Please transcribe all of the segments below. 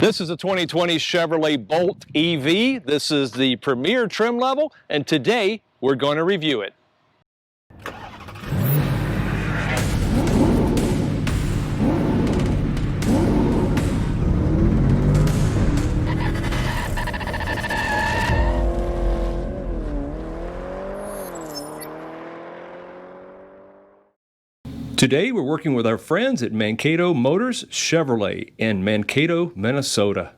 This is a 2020 Chevrolet Bolt EV. This is the Premier trim level, and today we're going to review it. Today we're working with our friends at Mankato Motors Chevrolet in Mankato, Minnesota.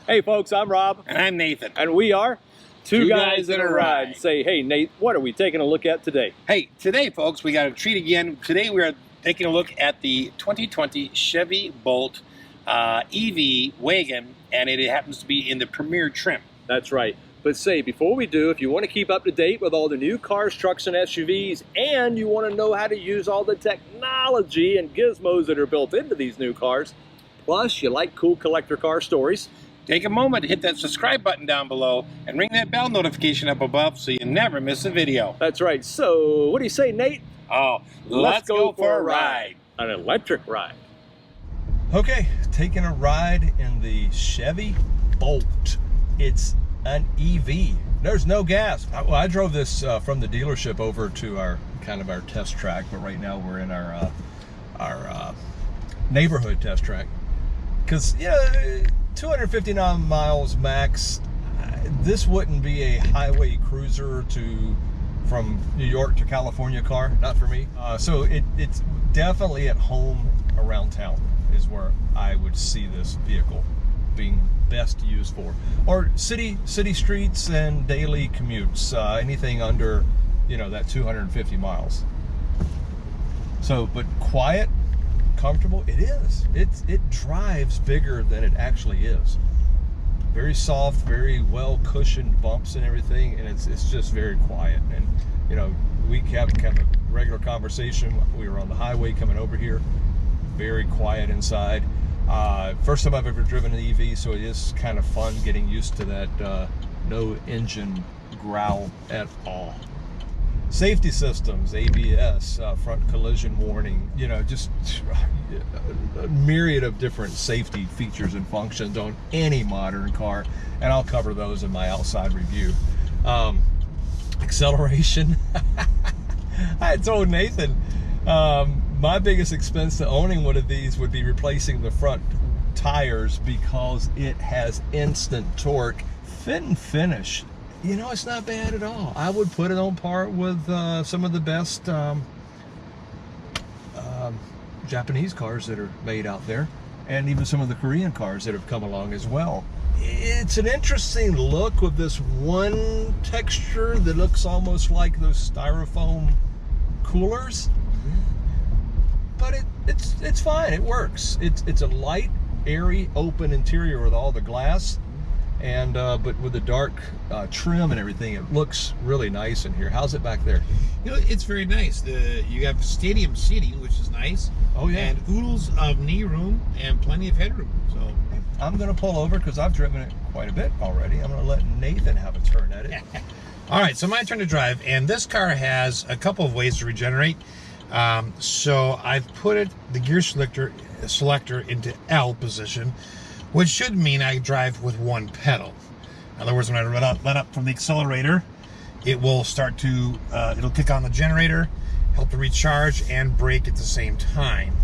Hey folks, I'm Rob. And I'm Nathan. And we are Two Guys in a Ride. Say, hey Nate, what are we taking a look at today? Hey, today folks, we got a treat again. Today we are taking a look at the 2020 Chevy Bolt EV wagon, and it happens to be in the Premier trim. That's right. But say, before we do, if you want to keep up to date with all the new cars, trucks, and SUVs, and you want to know how to use all the technology and gizmos that are built into these new cars, plus you like cool collector car stories, take a moment to hit that subscribe button down below and ring that bell notification up above so you never miss a video. That's right. So, what do you say, Nate? Oh, let's go for a ride. An electric ride. Okay, taking a ride in the Chevy Bolt. It's an EV. There's no gas. Well, I drove this from the dealership over to our test track, but right now we're in our neighborhood test track. Because 259 miles max. This wouldn't be a highway cruiser from New York to California car. Not for me. So it's definitely at home around town is where I would see this vehicle being best used for, or city streets and daily commutes, anything under that 250 miles. So, but quiet, comfortable, it drives bigger than it actually is. Very soft, very well cushioned bumps and everything, and it's just very quiet. And we have a regular conversation. We were on the highway coming over here, very quiet inside. First time I've ever driven an EV, so it is kind of fun getting used to that no engine growl at all. Safety systems, ABS, front collision warning, just a myriad of different safety features and functions on any modern car, and I'll cover those in my outside review. Acceleration. I told Nathan, my biggest expense to owning one of these would be replacing the front tires because it has instant torque. Fit and finish, it's not bad at all. I would put it on par with some of the best Japanese cars that are made out there, and even some of the Korean cars that have come along as well. It's an interesting look with this one texture that looks almost like those styrofoam coolers. But it's fine. It works. It's a light, airy, open interior with all the glass, and but with the dark trim and everything, it looks really nice in here. How's it back there? It's very nice. You have stadium seating, which is nice. Oh yeah. And oodles of knee room and plenty of headroom. So I'm gonna pull over because I've driven it quite a bit already. I'm gonna let Nathan have a turn at it. All right, so my turn to drive, and this car has a couple of ways to regenerate. So I've put the gear selector into L position, which should mean I drive with one pedal. In other words, when I let up from the accelerator, it will start to, it'll kick on the generator, help to recharge, and brake at the same time.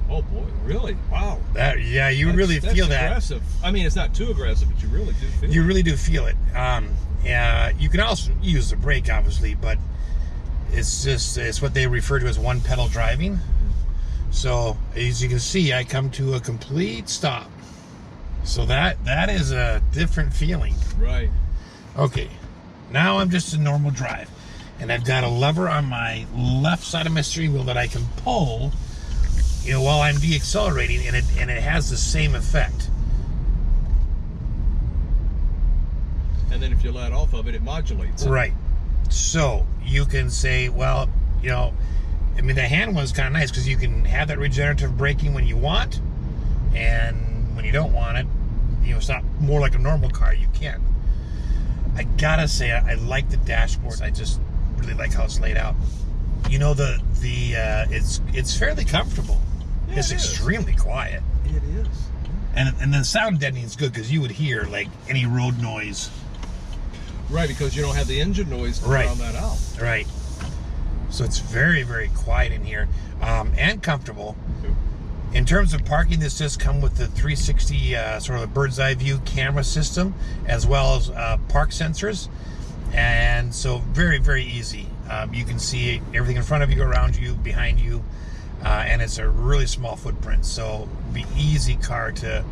Oh boy, really? Wow. You really feel that. Aggressive. I mean, it's not too aggressive, but you really do feel it. You really do feel it. You can also use the brake, obviously, but it's what they refer to as one pedal driving. So as you can see, I come to a complete stop. So that is a different feeling. Right. Okay, now I'm just a normal drive, and I've got a lever on my left side of my steering wheel that I can pull, while I'm deaccelerating, and it has the same effect. And then if you let off of it, it modulates it. Right. So you can say, well, the hand one's kind of nice because you can have that regenerative braking when you want, and when you don't want it, it's not more like a normal car, you can. I gotta say, I like the dashboard. I just really like how it's laid out. It's fairly comfortable. Yeah, it's extremely quiet. It is. And the sound deadening is good because you would hear like any road noise. Right, because you don't have the engine noise to drown that out. Right. So it's very, very quiet in here, and comfortable. In terms of parking, this does come with the 360 sort of a bird's eye view camera system, as well as park sensors. And so very, very easy. You can see everything in front of you, around you, behind you, and it's a really small footprint. So it'd be easy car to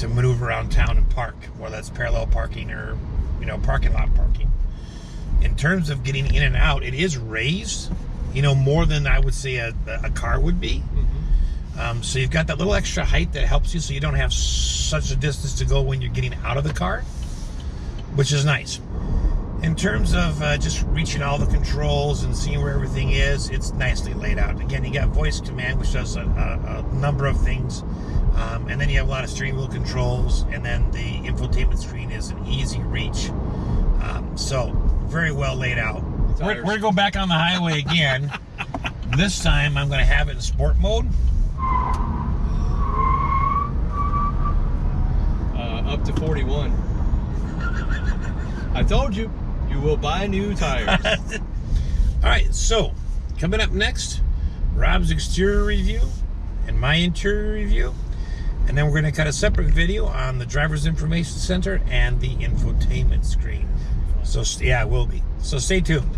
maneuver around town and park, whether that's parallel parking or parking lot parking. In terms of getting in and out, it is raised, more than I would say a car would be. So you've got that little extra height that helps you, so you don't have such a distance to go when you're getting out of the car, which is nice. In terms of just reaching all the controls and seeing where everything is, it's nicely laid out. Again, you got voice command, which does a number of things. And then you have a lot of steering wheel controls, and then the infotainment screen is an easy reach. So very well laid out. We're going to go back on the highway again. This time I'm going to have it in sport mode. Up to 41. I told you, you will buy new tires. All right, so coming up next, Rob's exterior review and my interior review. And then we're going to cut a separate video on the driver's information center and the infotainment screen. So yeah, it will be. So stay tuned.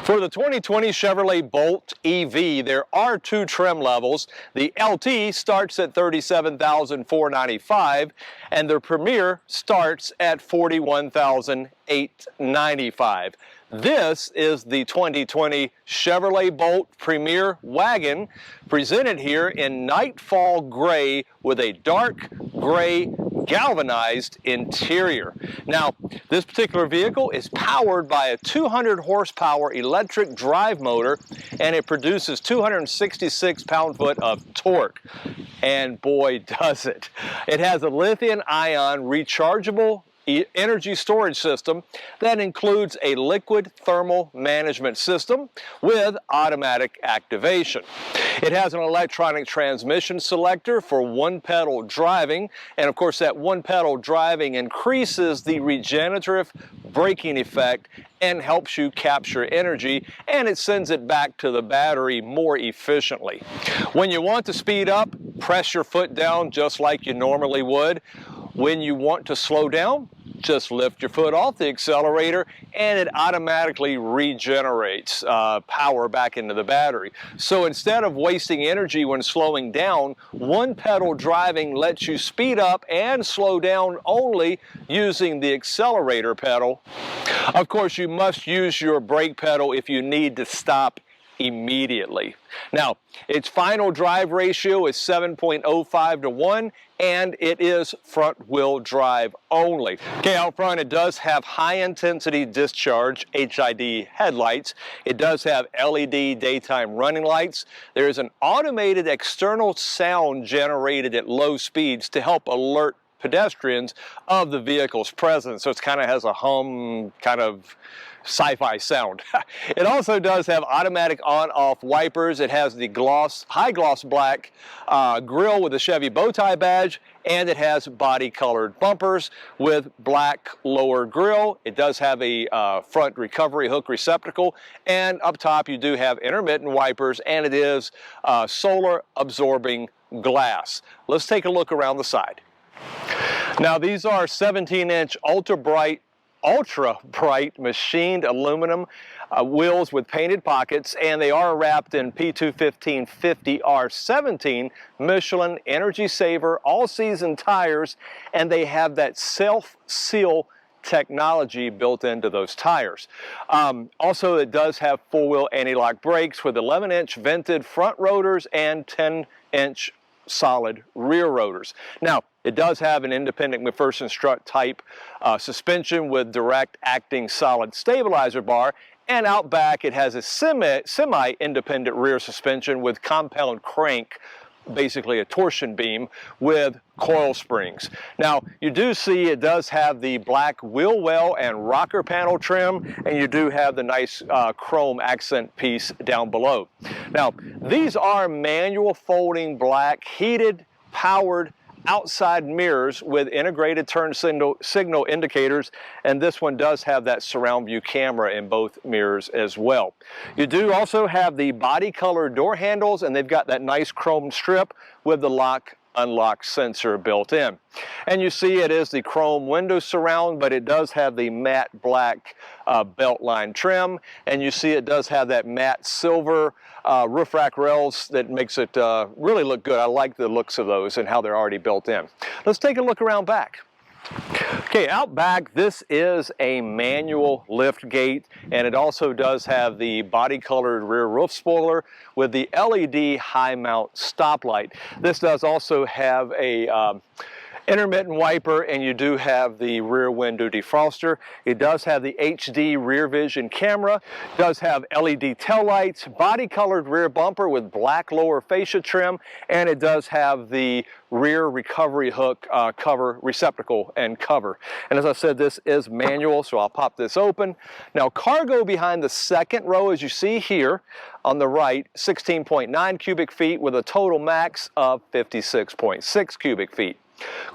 For the 2020 Chevrolet Bolt EV, there are two trim levels. The LT starts at $37,495, and the Premier starts at $41,895. This is the 2020 Chevrolet Bolt Premier Wagon, presented here in Nightfall Gray with a dark gray galvanized interior. Now, this particular vehicle is powered by a 200 horsepower electric drive motor, and it produces 266 pound-foot of torque. And boy, does it. It has a lithium-ion rechargeable energy storage system that includes a liquid thermal management system with automatic activation. It has an electronic transmission selector for one-pedal driving, and of course that one-pedal driving increases the regenerative braking effect and helps you capture energy, and it sends it back to the battery more efficiently. When you want to speed up, press your foot down just like you normally would. When you want to slow down, just lift your foot off the accelerator and it automatically regenerates power back into the battery. So instead of wasting energy when slowing down, one pedal driving lets you speed up and slow down only using the accelerator pedal. Of course, you must use your brake pedal if you need to stop immediately. Now, its final drive ratio is 7.05 to 1, and it is front-wheel drive only. Okay, out front it does have high-intensity discharge HID headlights. It does have LED daytime running lights. There is an automated external sound generated at low speeds to help alert pedestrians of the vehicle's presence. So it kind of has a hum, kind of sci-fi sound. It also does have automatic on-off wipers. It has the high gloss black grille with a Chevy bow tie badge, and it has body colored bumpers with black lower grille. It does have a front recovery hook receptacle, and up top you do have intermittent wipers, and it is solar absorbing glass. Let's take a look around the side. Now these are 17-inch ultra bright machined aluminum wheels with painted pockets, and they are wrapped in P215/50R17 Michelin Energy Saver all-season tires, and they have that self-seal technology built into those tires. Also, it does have four-wheel anti-lock brakes with 11-inch vented front rotors and 10-inch solid rear rotors. Now, it does have an independent McPherson strut type suspension with direct acting solid stabilizer bar, and out back it has a semi-independent rear suspension with compound crank, basically a torsion beam with coil springs. Now, you do see it does have the black wheel well and rocker panel trim, and you do have the nice chrome accent piece down below. Now, these are manual folding black heated powered outside mirrors with integrated turn signal indicators, and this one does have that surround view camera in both mirrors as well. You do also have the body color door handles, and they've got that nice chrome strip with the lock unlock sensor built in. And you see it is the chrome window surround, but it does have the matte black belt line trim, and you see it does have that matte silver roof rack rails that makes it really look good. I like the looks of those and how they're already built in. Let's take a look around back. Okay, out back, this is a manual lift gate, and it also does have the body-colored rear roof spoiler with the LED high mount stoplight. This does also have a intermittent wiper, and you do have the rear window defroster. It does have the HD rear vision camera, does have LED taillights, body colored rear bumper with black lower fascia trim, and it does have the rear recovery hook cover receptacle and cover. And as I said, this is manual, so I'll pop this open. Now, cargo behind the second row, as you see here on the right, 16.9 cubic feet with a total max of 56.6 cubic feet.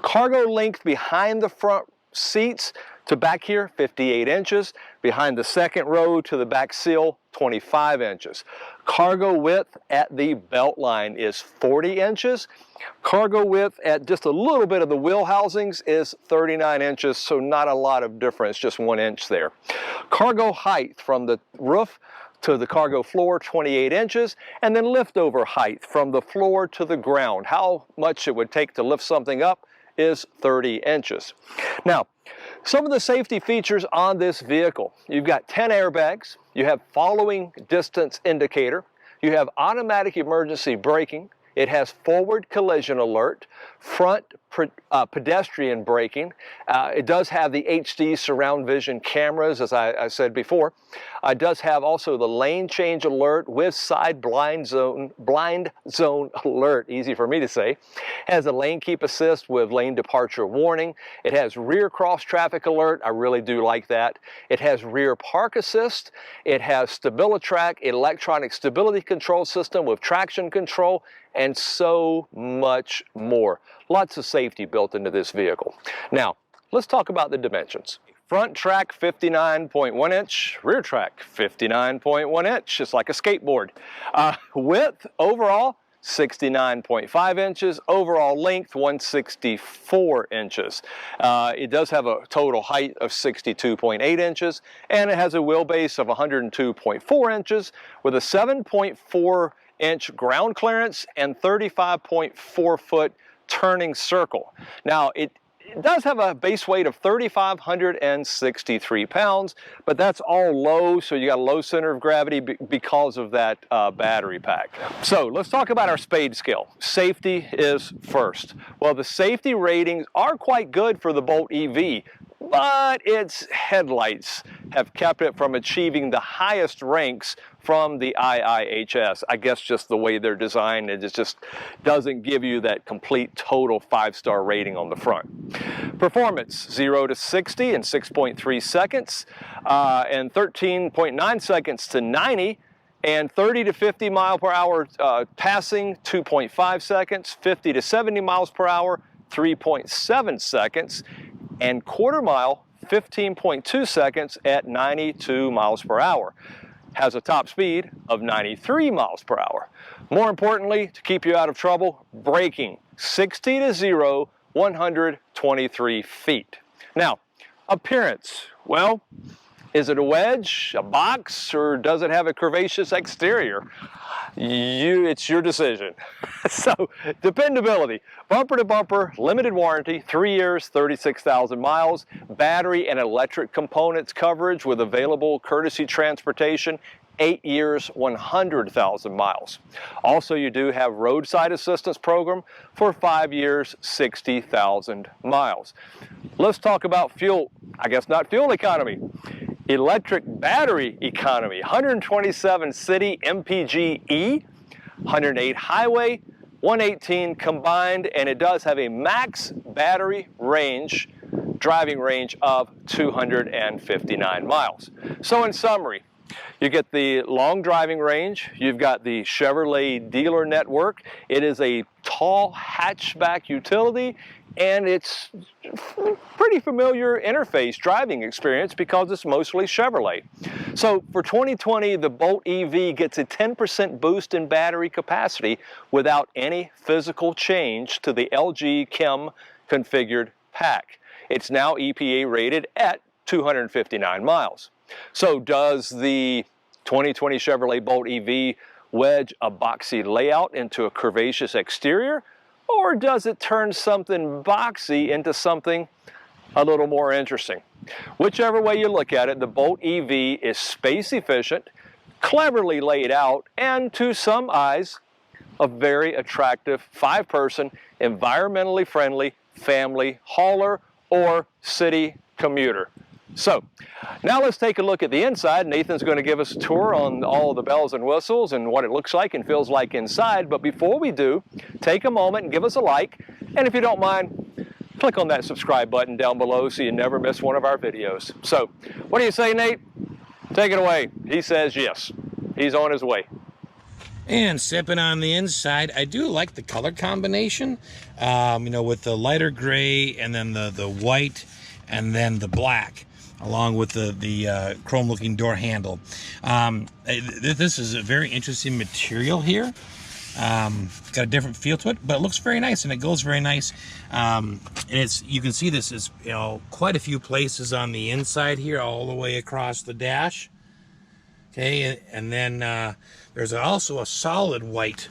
Cargo length behind the front seats to back here, 58 inches. Behind the second row to the back sill, 25 inches. Cargo width at the belt line is 40 inches. Cargo width at just a little bit of the wheel housings is 39 inches, so not a lot of difference, just 1 inch there. Cargo height from the roof to the cargo floor, 28 inches, and then liftover height from the floor to the ground. How much it would take to lift something up is 30 inches. Now, some of the safety features on this vehicle. You've got 10 airbags, you have following distance indicator, you have automatic emergency braking, it has forward collision alert, front pedestrian braking. It does have the HD surround vision cameras, as I said before. It does have also the lane change alert with side blind zone alert, easy for me to say. It has a lane keep assist with lane departure warning. It has rear cross traffic alert. I really do like that. It has rear park assist. It has StabiliTrak electronic stability control system with traction control, and so much more. Lots of safety built into this vehicle. Now, let's talk about the dimensions. Front track 59.1 inch, rear track 59.1 inch. It's like a skateboard. Width overall 69.5 inches, overall length 164 inches. It does have a total height of 62.8 inches, and it has a wheelbase of 102.4 inches with a 7.4 inch ground clearance and 35.4 foot turning circle. Now, it does have a base weight of 3,563 pounds, but that's all low, so you got a low center of gravity because of that battery pack. So let's talk about our spade scale. Safety is first. Well, the safety ratings are quite good for the Bolt EV, but its headlights have kept it from achieving the highest ranks from the IIHS. I guess just the way they're designed, it just doesn't give you that complete total 5-star rating on the front. Performance, 0 to 60 in 6.3 seconds, and 13.9 seconds to 90, and 30 to 50 mile per hour passing, 2.5 seconds, 50 to 70 miles per hour, 3.7 seconds, and quarter mile, 15.2 seconds at 92 miles per hour. Has a top speed of 93 miles per hour. More importantly, to keep you out of trouble, braking 60 to 0, 123 feet. Now, appearance, well, is it a wedge, a box, or does it have a curvaceous exterior? It's your decision. So, dependability, bumper to bumper, limited warranty, 3 years, 36,000 miles, battery and electric components coverage with available courtesy transportation, 8 years, 100,000 miles. Also, you do have roadside assistance program for 5 years, 60,000 miles. Let's talk about fuel, I guess not fuel economy. Electric battery economy, 127 city MPG-E, 108 highway, 118 combined, and it does have a max battery range, driving range of 259 miles. So in summary, You get the long driving range. You've got the Chevrolet dealer network. It is a tall hatchback utility, and it's pretty familiar interface driving experience because it's mostly Chevrolet. So for 2020, the Bolt EV gets a 10% boost in battery capacity without any physical change to the LG Chem configured pack. It's now EPA rated at 259 miles. So does the 2020 Chevrolet Bolt EV wedge a boxy layout into a curvaceous exterior, or does it turn something boxy into something a little more interesting? Whichever way you look at it, the Bolt EV is space efficient, cleverly laid out, and to some eyes, a very attractive 5-person, environmentally friendly family hauler or city commuter. So now let's take a look at the inside. Nathan's going to give us a tour on all the bells and whistles and what it looks like and feels like inside. But before we do, take a moment and give us a like. And if you don't mind, click on that subscribe button down below so you never miss one of our videos. So what do you say, Nate? Take it away. He says yes. He's on his way. And stepping on the inside, I do like the color combination, you know, with the lighter gray and then the white and then the black, along with the chrome-looking door handle. This is a very interesting material here. Got a different feel to it, but it looks very nice and it goes very nice. And you can see this is, you know, quite a few places on the inside here, all the way across the dash. Okay, and then there's also a solid white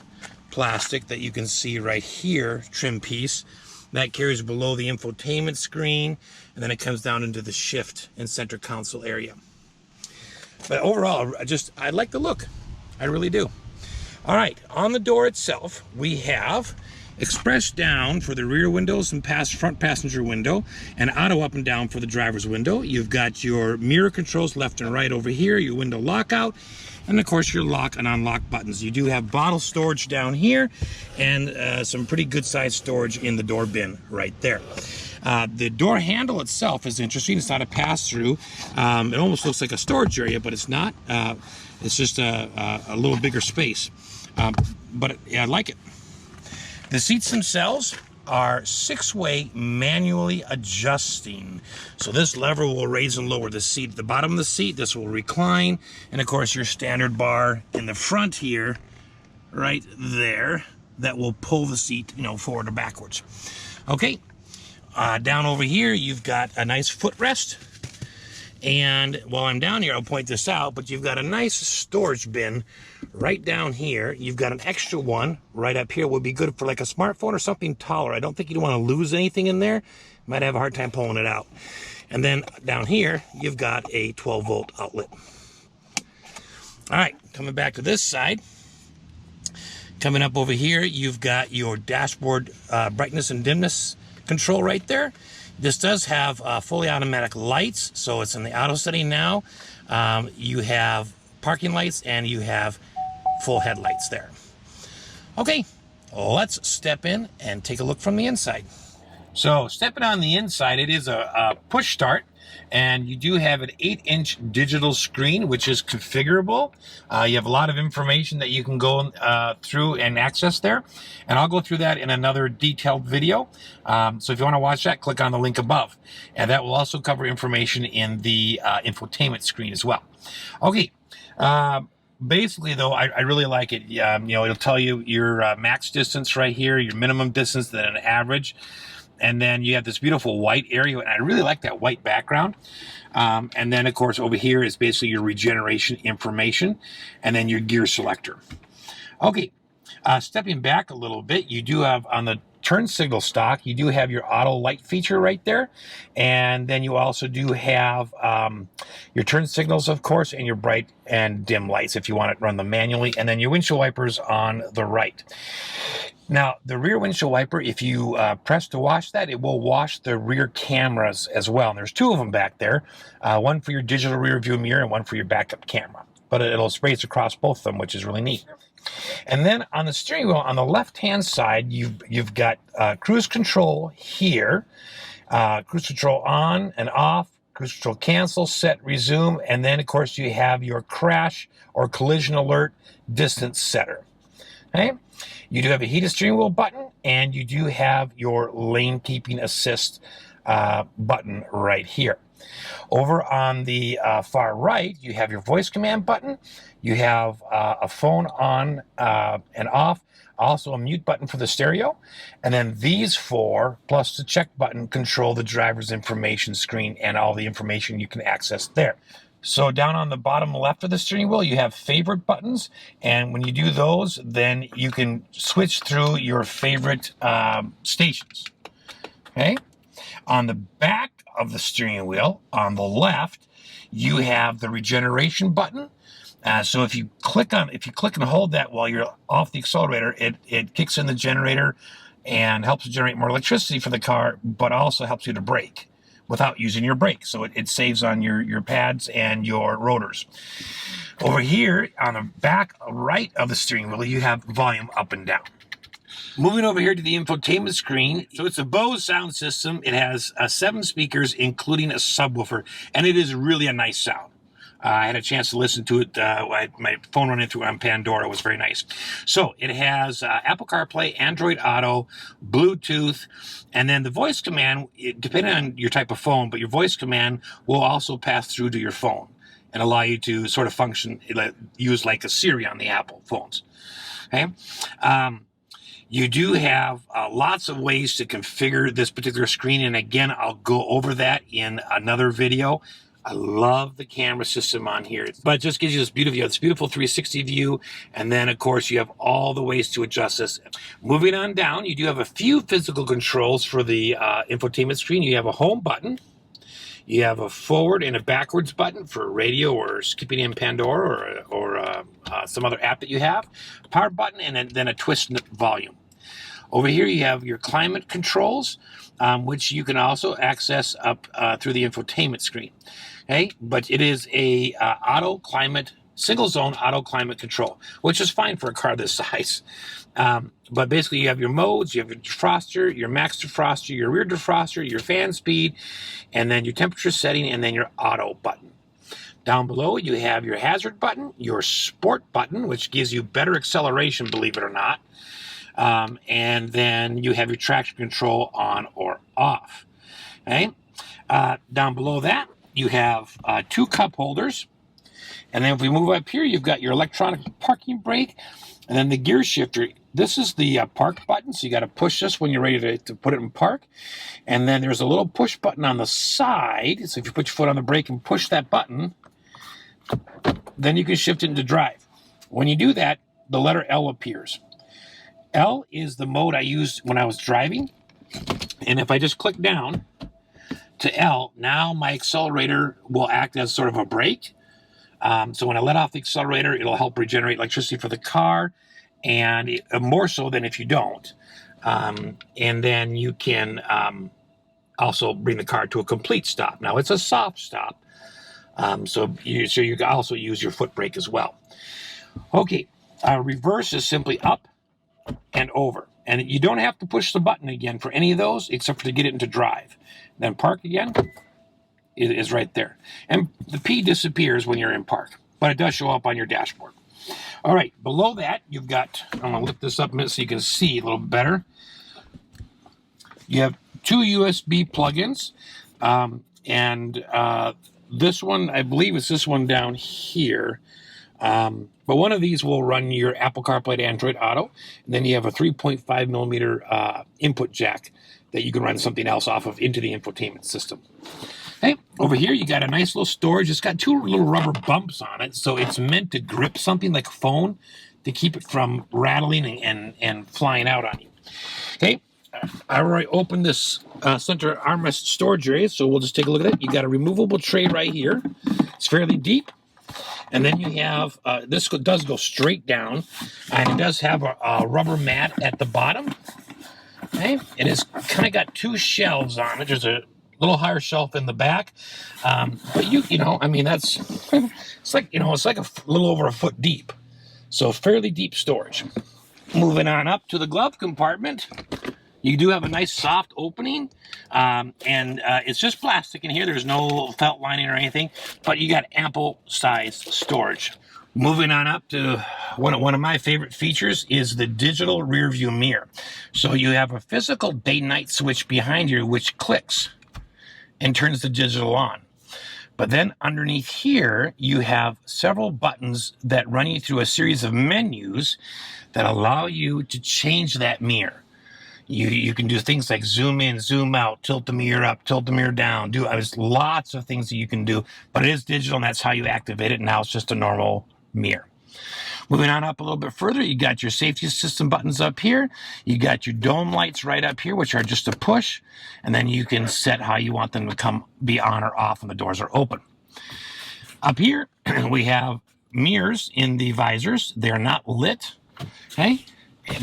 plastic that you can see right here, trim piece, that carries below the infotainment screen, and then it comes down into the shift and center console area. But overall, I like the look. I really do. All right, on the door itself, we have express down for the rear windows and front passenger window, and auto up and down for the driver's window. You've got your mirror controls left and right over here, your window lockout, and of course your lock and unlock buttons. You do have bottle storage down here and some pretty good sized storage in the door bin right there. The door handle itself is interesting. It's not a pass-through. It almost looks like a storage area, but it's not. It's just a little bigger space. But yeah, I like it. The seats themselves are 6-way manually adjusting. So this lever will raise and lower the seat. At the bottom of the seat, this will recline. And of course, your standard bar in the front here, right there, that will pull the seat, you know, forward or backwards. Okay, down over here, you've got a nice footrest. And while I'm down here, I'll point this out, but you've got a nice storage bin right down here. You've got an extra one right up here. Would be good for like a smartphone or something taller. I don't think you'd want to lose anything in there. You might have a hard time pulling it out. And then down here, you've got a 12-volt outlet. All right, coming back to this side. Coming up over here, you've got your dashboard brightness and dimness control right there. This does have fully automatic lights, so it's in the auto setting now. You have parking lights and you have full headlights there. Okay, let's step in and take a look from the inside. So stepping on the inside, it is a push start, and you do have an 8-inch digital screen, which is configurable. You have a lot of information that you can go through and access there, and I'll go through that in another detailed video. So if you want to watch that, click on the link above, and that will also cover information in the infotainment screen as well. Okay. Basically, though, I really like it. You know, it'll tell you your max distance right here, your minimum distance, then an average. And then you have this beautiful white area, and I really like that white background. And then, of course, over here is basically your regeneration information, and then your gear selector. Okay, stepping back a little bit, you do have on the turn signal stock, you do have your auto light feature right there. And then you also do have your turn signals, of course, and your bright and dim lights if you want to run them manually. And then your windshield wipers on the right. Now, the rear windshield wiper, if you press to wash that, it will wash the rear cameras as well. And there's 2 of them back there, one for your digital rear view mirror and one for your backup camera. But it'll sprays across both of them, which is really neat. And then on the steering wheel, on the left-hand side, you've got cruise control here, cruise control on and off, cruise control cancel, set, resume, and then of course you have your crash or collision alert distance setter. Okay, you do have a heated steering wheel button, and you do have your lane keeping assist button right here. Over on the far right, you have your voice command button. You have a phone on and off, also a mute button for the stereo. And then these four, plus the check button, control the driver's information screen and all the information you can access there. So down on the bottom left of the steering wheel, you have favorite buttons. And when you do those, then you can switch through your favorite stations. Okay? On the back of the steering wheel, on the left, you have the regeneration button. So if you click and hold that while you're off the accelerator, it kicks in the generator and helps to generate more electricity for the car, but also helps you to brake without using your brake. So it saves on your pads and your rotors. Over here on the back right of the steering wheel, you have volume up and down. Moving over here to the infotainment screen. So it's a Bose sound system. It has 7 speakers, including a subwoofer, and it is really a nice sound. I had a chance to listen to it. My phone ran into it on Pandora. It was very nice. So it has Apple CarPlay, Android Auto, Bluetooth, and then the voice command, depending on your type of phone, but your voice command will also pass through to your phone and allow you to sort of function, use like a Siri on the Apple phones. Okay. You do have lots of ways to configure this particular screen, and again, I'll go over that in another video. I love the camera system on here, but it just gives you this beautiful 360 view, and then of course you have all the ways to adjust this. Moving on down, you do have a few physical controls for the infotainment screen. You have a home button, you have a forward and a backwards button for radio or skipping in Pandora or some other app that you have, power button, and then a twist volume. Over here you have your climate controls, which you can also access up through the infotainment screen. Okay, but it is a single zone auto climate control, which is fine for a car this size. But basically you have your modes, you have your defroster, your max defroster, your rear defroster, your fan speed, and then your temperature setting, and then your auto button. Down below you have your hazard button, your sport button, which gives you better acceleration, believe it or not. And then you have your traction control on or off. Okay. Down below that, you have 2 cup holders. And then if we move up here, you've got your electronic parking brake, and then the gear shifter. This is the park button, so you got to push this when you're ready to put it in park. And then there's a little push button on the side. So if you put your foot on the brake and push that button, then you can shift it into drive. When you do that, the letter L appears. L is the mode I used when I was driving. And if I just click down to L, now my accelerator will act as sort of a brake. So when I let off the accelerator, it'll help regenerate electricity for the car, and more so than if you don't. And then you can also bring the car to a complete stop. Now it's a soft stop, so you can also use your foot brake as well. Okay, reverse is simply up and over, and you don't have to push the button again for any of those except for to get it into drive. Then park again is right there, and the P disappears when you're in park, but it does show up on your dashboard. All right, below that you've got, I'm going to lift this up a minute so you can see a little better. You have 2 USB plugins, and this one, I believe it's this one down here. But one of these will run your Apple CarPlay to Android Auto, and then you have a 3.5 millimeter input jack that you can run something else off of into the infotainment system. Okay, over here you got a nice little storage. It's got 2 little rubber bumps on it, so it's meant to grip something like a phone to keep it from rattling and flying out on you. Okay, I already opened this center armrest storage area, so we'll just take a look at it. You got a removable tray right here. It's fairly deep. And then you have, this does go straight down, and it does have a rubber mat at the bottom. Okay, it has kind of got 2 shelves on it. There's a little higher shelf in the back, but you know, I mean, that's it's like a little over a foot deep, so fairly deep storage. Moving on up to the glove compartment, You do have a nice soft opening, and it's just plastic in here. There's no felt lining or anything, but you got ample size storage. Moving on up to one of my favorite features is the digital rear view mirror. So you have a physical day-night switch behind you which clicks and turns the digital on. But then underneath here, you have several buttons that run you through a series of menus that allow you to change that mirror. You can do things like zoom in, zoom out, tilt the mirror up, tilt the mirror down. There's lots of things that you can do, but it is digital, and that's how you activate it. Now it's just a normal mirror. Moving on up a little bit further, you got your safety system buttons up here. You got your dome lights right up here, which are just a push, and then you can set how you want them to be on or off when the doors are open. Up here, we have mirrors in the visors. They're not lit, okay,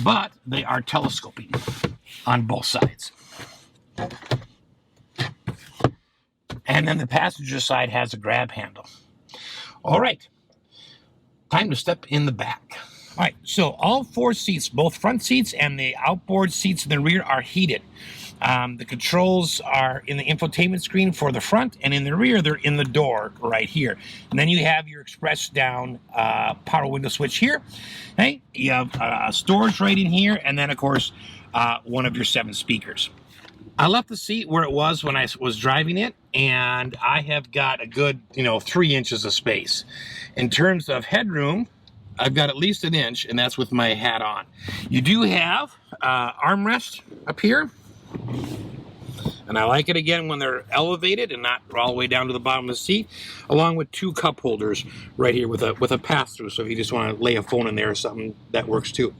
but they are telescoping on both sides. And then the passenger side has a grab handle. All right, time to step in the back. All right, so all 4 seats, both front seats and the outboard seats in the rear, are heated. The controls are in the infotainment screen for the front, and in the rear, they're in the door right here. And then you have your express down power window switch here. Okay, you have a storage right in here, and then, of course, one of your 7 speakers. I left the seat where it was when I was driving it, and I have got a good, 3 inches of space. In terms of headroom, I've got at least 1 inch, and that's with my hat on. You do have armrest up here. And I like it again when they're elevated and not all the way down to the bottom of the seat, along with 2 cup holders right here with a pass-through. So if you just want to lay a phone in there or something, that works too.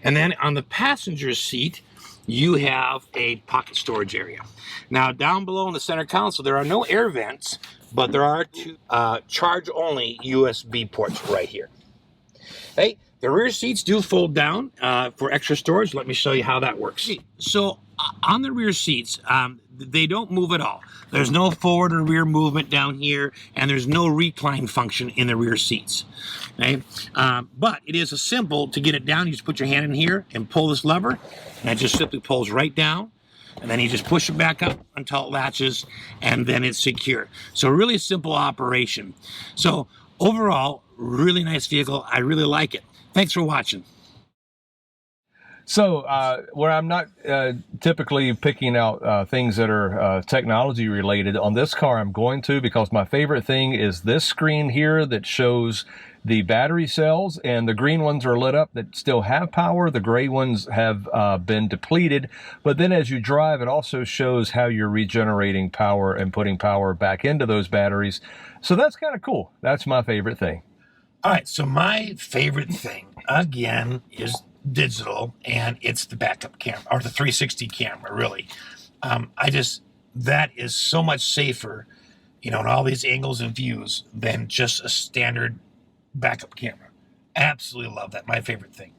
And then on the passenger seat, you have a pocket storage area. Now down below in the center console, there are no air vents, but there are 2 charge-only USB ports right here. Hey, the rear seats do fold down for extra storage. Let me show you how that works. So on the rear seats, they don't move at all. There's no forward or rear movement down here, and there's no recline function in the rear seats. Okay? But it is simple to get it down. You just put your hand in here and pull this lever, and it just simply pulls right down. And then you just push it back up until it latches, and then it's secure. So really simple operation. So overall, really nice vehicle. I really like it. Thanks for watching. So where I'm not typically picking out things that are technology related, on this car I'm going to, because my favorite thing is this screen here that shows the battery cells, and the green ones are lit up that still have power. The gray ones have been depleted. But then as you drive, it also shows how you're regenerating power and putting power back into those batteries. So that's kind of cool. That's my favorite thing. All right, so my favorite thing, again, is digital, and it's the backup camera, or the 360 camera, really. That is so much safer, in all these angles and views than just a standard backup camera. Absolutely love that. My favorite thing.